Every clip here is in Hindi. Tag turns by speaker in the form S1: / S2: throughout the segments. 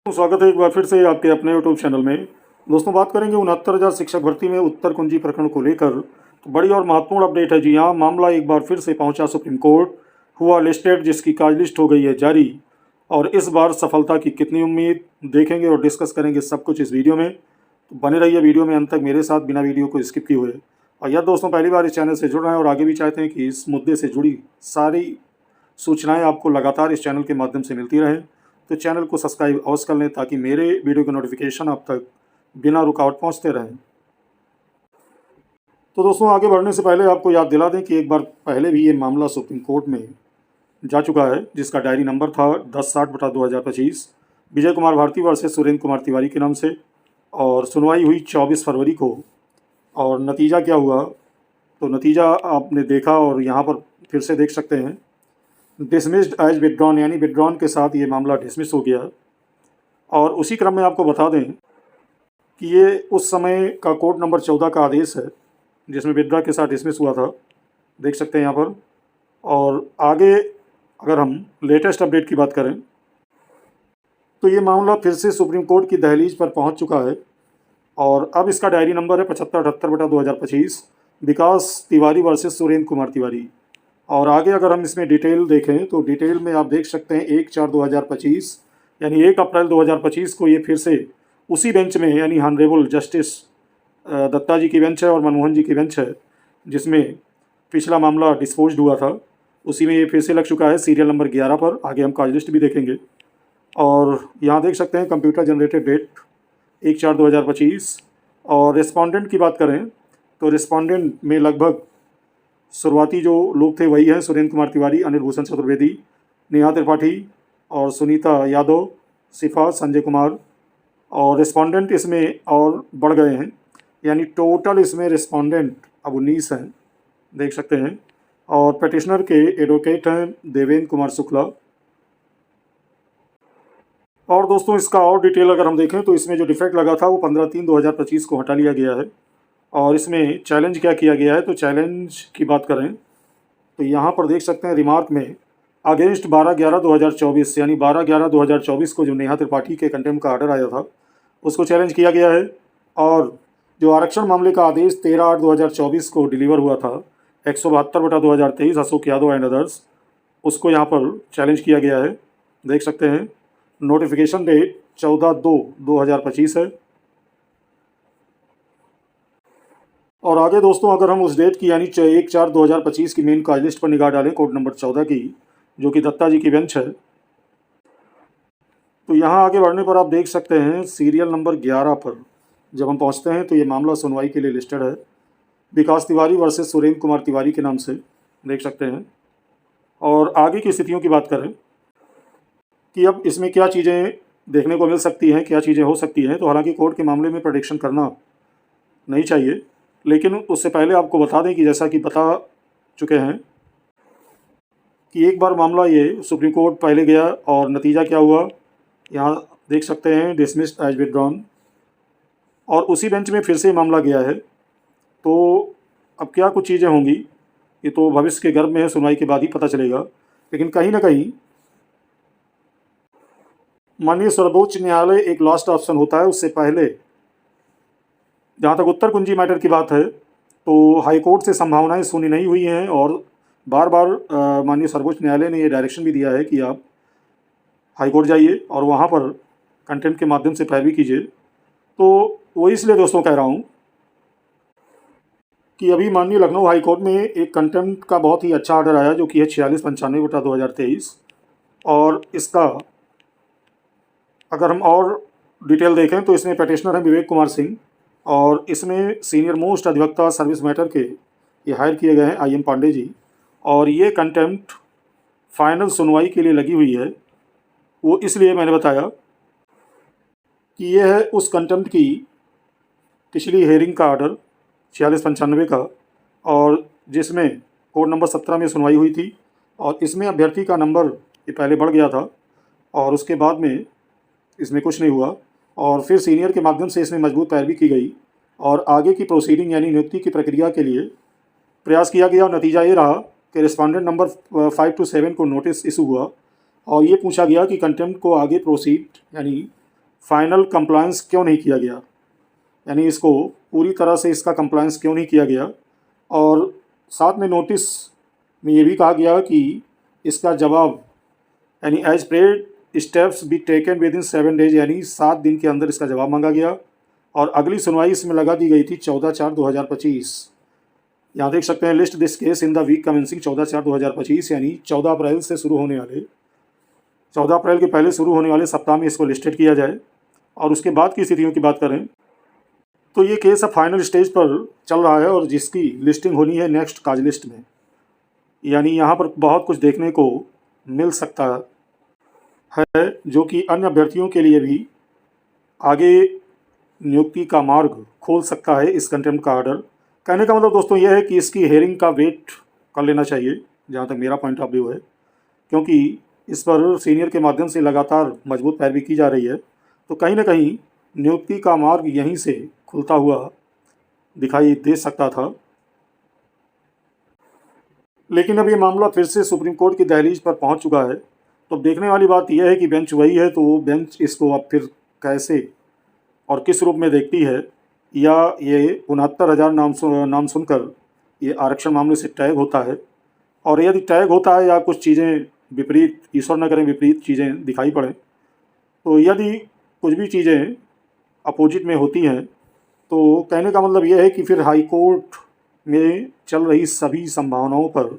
S1: स्वागत है एक बार फिर से आपके अपने यूट्यूब चैनल में। दोस्तों, बात करेंगे 69,000 शिक्षक भर्ती में उत्तर कुंजी प्रकरण को लेकर। तो बड़ी और महत्वपूर्ण अपडेट है। जी हाँ, मामला एक बार फिर से पहुंचा सुप्रीम कोर्ट, हुआ लिस्टेड, जिसकी कार्य लिस्ट हो गई है जारी। और इस बार सफलता की कितनी उम्मीद, देखेंगे और डिस्कस करेंगे सब कुछ इस वीडियो में। तो बने रहिए वीडियो में अंत तक मेरे साथ, बिना वीडियो को स्किप किए हुए। और यह दोस्तों पहली बार इस चैनल से जुड़ रहे हैं और आगे भी चाहते हैं कि इस मुद्दे से जुड़ी सारी सूचनाएं आपको लगातार इस चैनल के माध्यम से मिलती रहें, तो चैनल को सब्सक्राइब अवश्य कर लें ताकि मेरे वीडियो के नोटिफिकेशन आप तक बिना रुकावट पहुंचते रहें। तो दोस्तों, आगे बढ़ने से पहले आपको याद दिला दें कि एक बार पहले भी ये मामला सुप्रीम कोर्ट में जा चुका है, जिसका डायरी नंबर था 1060/2025, विजय कुमार भारती वर्सेस सुरेंद्र कुमार तिवारी के नाम से। और सुनवाई हुई 24 फरवरी को। और नतीजा क्या हुआ, तो नतीजा आपने देखा और यहाँ पर फिर से देख सकते हैं। डिसमिस्ड एज विड्रॉन, यानी विड्रॉन के साथ ये मामला डिसमिस हो गया। और उसी क्रम में आपको बता दें कि ये उस समय का कोर्ट नंबर 14 का आदेश है, जिसमें विड्रॉ के साथ डिसमिस हुआ था, देख सकते हैं यहाँ पर। और आगे अगर हम लेटेस्ट अपडेट की बात करें तो ये मामला फिर से सुप्रीम कोर्ट की दहलीज पर पहुँच चुका है। और अब इसका डायरी नंबर है 7578/2025, विकास तिवारी वर्सेस सुरेंद्र कुमार तिवारी। और आगे अगर हम इसमें डिटेल देखें तो डिटेल में आप देख सकते हैं 1/4/2025, यानी 1 अप्रैल 2025 को ये फिर से उसी बेंच में, यानी हॉनरेबल जस्टिस दत्ता जी की बेंच है और मनमोहन जी की बेंच है, जिसमें पिछला मामला डिस्पोज्ड हुआ था, उसी में ये फिर से लग चुका है सीरियल नंबर 11 पर। आगे हम कार्य लिस्ट भी देखेंगे। और यहाँ देख सकते हैं कंप्यूटर जनरेटेड डेट 1/4/2025। और रिस्पॉन्डेंट की बात करें तो रिस्पॉन्डेंट में लगभग शुरुआती जो लोग थे वही हैं सुरेंद्र कुमार तिवारी, अनिल भूषण चतुर्वेदी, नेहा त्रिपाठी और सुनीता यादव, सिफा, संजय कुमार। और रिस्पॉन्डेंट इसमें और बढ़ गए हैं, यानी टोटल इसमें रिस्पॉन्डेंट अब 19 हैं, देख सकते हैं। और पिटिशनर के एडवोकेट हैं देवेंद्र कुमार शुक्ला। और दोस्तों, इसका और डिटेल अगर हम देखें तो इसमें जो डिफेक्ट लगा था वो 15/3/2025 को हटा लिया गया है। और इसमें चैलेंज क्या किया गया है, तो चैलेंज की बात करें तो यहाँ पर देख सकते हैं रिमार्क में अगेंस्ट 12/11/2024, यानी 12/11/2024 को जो नेहा त्रिपाठी के कंटेम्प्ट का ऑर्डर आया था उसको चैलेंज किया गया है। और जो आरक्षण मामले का आदेश 13/8/2024 को डिलीवर हुआ था 172/2023 अशोक यादव एंड अदर्स, उसको यहाँ पर चैलेंज किया गया है, देख सकते हैं। नोटिफिकेशन डेट 14/2/2025 है। और आगे दोस्तों अगर हम उस डेट की, यानी 1/4/2025 की मेन कार्य लिस्ट पर निगाह डालें, कोड नंबर 14 की, जो कि दत्ता जी की बेंच है, तो यहाँ आगे बढ़ने पर आप देख सकते हैं सीरियल नंबर 11 पर जब हम पहुँचते हैं तो ये मामला सुनवाई के लिए लिस्टेड है, विकास तिवारी वर्सेस सुरेंद्र कुमार तिवारी के नाम से, देख सकते हैं। और आगे की स्थितियों की बात करें कि अब इसमें क्या चीज़ें देखने को मिल सकती हैं, क्या चीज़ें हो सकती हैं, तो हालांकि कोर्ट के मामले में प्रेडिक्शन करना नहीं चाहिए, लेकिन उससे पहले आपको बता दें कि जैसा कि बता चुके हैं कि एक बार मामला ये सुप्रीम कोर्ट पहले गया और नतीजा क्या हुआ, यहाँ देख सकते हैं डिसमिस्ड एज विड्रॉन। और उसी बेंच में फिर से मामला गया है। तो अब क्या कुछ चीज़ें होंगी ये तो भविष्य के गर्भ में है, सुनवाई के बाद ही पता चलेगा। लेकिन कहीं ना कहीं माननीय सर्वोच्च न्यायालय एक लास्ट ऑप्शन होता है। उससे पहले जहाँ तक उत्तर कुंजी मैटर की बात है तो हाईकोर्ट से संभावनाएं सुनी नहीं हुई हैं। और बार बार माननीय सर्वोच्च न्यायालय ने ये डायरेक्शन भी दिया है कि आप हाईकोर्ट जाइए और वहाँ पर कंटेम्प्ट के माध्यम से पैरवी कीजिए। तो वो इसलिए दोस्तों कह रहा हूँ कि अभी माननीय लखनऊ हाईकोर्ट में एक कंटेम्प्ट का बहुत ही अच्छा ऑर्डर आया, जो कि है 4695/2023। और इसका अगर हम और डिटेल देखें तो इसमें पिटिशनर हैं विवेक कुमार सिंह, और इसमें सीनियर मोस्ट अधिवक्ता सर्विस मैटर के ये हायर किए गए हैं IM पांडे जी। और ये कंटेम्प्ट फाइनल सुनवाई के लिए लगी हुई है। वो इसलिए मैंने बताया कि ये है उस कंटेम्प्ट की पिछली हेयरिंग का ऑर्डर 4695 का, और जिसमें कोड नंबर 17 में सुनवाई हुई थी। और इसमें अभ्यर्थी का नंबर ये पहले बढ़ गया था और उसके बाद में इसमें कुछ नहीं हुआ, और फिर सीनियर के माध्यम से इसमें मजबूत पैरवी की गई और आगे की प्रोसीडिंग यानी नियुक्ति की प्रक्रिया के लिए प्रयास किया गया। और नतीजा ये रहा कि रिस्पॉन्डेंट नंबर 5 to 7 को नोटिस इशू हुआ और ये पूछा गया कि कंटेम्प्ट को आगे प्रोसीड यानी फाइनल कंप्लायंस क्यों नहीं किया गया, यानी इसको पूरी तरह से इसका कंप्लायंस क्यों नहीं किया गया। और साथ में नोटिस में ये भी कहा गया कि इसका जवाब यानी as prayed steps be taken within 7 days, यानी 7 दिन के अंदर इसका जवाब मांगा गया। और अगली सुनवाई इसमें लगा दी गई थी 14/4/2025। यहाँ देख सकते हैं, list this case in the week commencing 14/4/2025, यानी 14 अप्रैल से शुरू होने वाले 14 अप्रैल के पहले शुरू होने वाले सप्ताह में इसको लिस्टेड किया जाए। और उसके बाद की स्थितियों की बात करें तो ये केस अब फाइनल स्टेज पर चल रहा है और जिसकी लिस्टिंग होनी है नेक्स्ट काज लिस्ट में, यानी यहाँ पर बहुत कुछ देखने को मिल सकता है जो कि अन्य अभ्यर्थियों के लिए भी आगे नियुक्ति का मार्ग खोल सकता है। इस कंटेम्प्ट का ऑर्डर कहने का मतलब दोस्तों यह है कि इसकी हेयरिंग का वेट कर लेना चाहिए, जहाँ तक मेरा पॉइंट ऑफ व्यू है, क्योंकि इस पर सीनियर के माध्यम से लगातार मजबूत पैरवी की जा रही है। तो कहीं ना कहीं नियुक्ति का मार्ग यहीं से खुलता हुआ दिखाई दे सकता था। लेकिन अब ये मामला फिर से सुप्रीम कोर्ट की दहलीज पर पहुंच चुका है। तो देखने वाली बात यह है कि बेंच वही है, तो वो बेंच इसको अब फिर कैसे और किस रूप में देखती है, या ये 69,000 नाम सुनकर ये आरक्षण मामले से टैग होता है। और यदि टैग होता है या कुछ चीज़ें विपरीत, ईश्वर न करें विपरीत चीज़ें दिखाई पड़ें, तो यदि कुछ भी चीज़ें अपोजिट में होती हैं, तो कहने का मतलब यह है कि फिर हाई कोर्ट में चल रही सभी संभावनाओं पर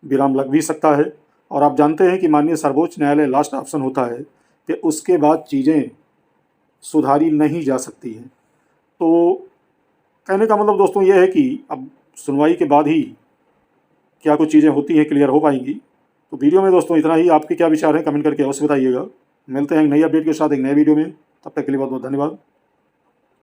S1: विराम लग भी सकता है। और आप जानते हैं कि माननीय सर्वोच्च न्यायालय लास्ट ऑप्शन होता है कि उसके बाद चीज़ें सुधारी नहीं जा सकती हैं। तो कहने का मतलब दोस्तों यह है कि अब सुनवाई के बाद ही क्या कुछ चीज़ें होती हैं क्लियर हो पाएंगी। तो वीडियो में दोस्तों इतना ही। आपके क्या विचार हैं कमेंट करके अवश्य बताइएगा। मिलते हैं एक नई अपडेट के साथ एक नए वीडियो में, तब तक के लिए बहुत बहुत धन्यवाद।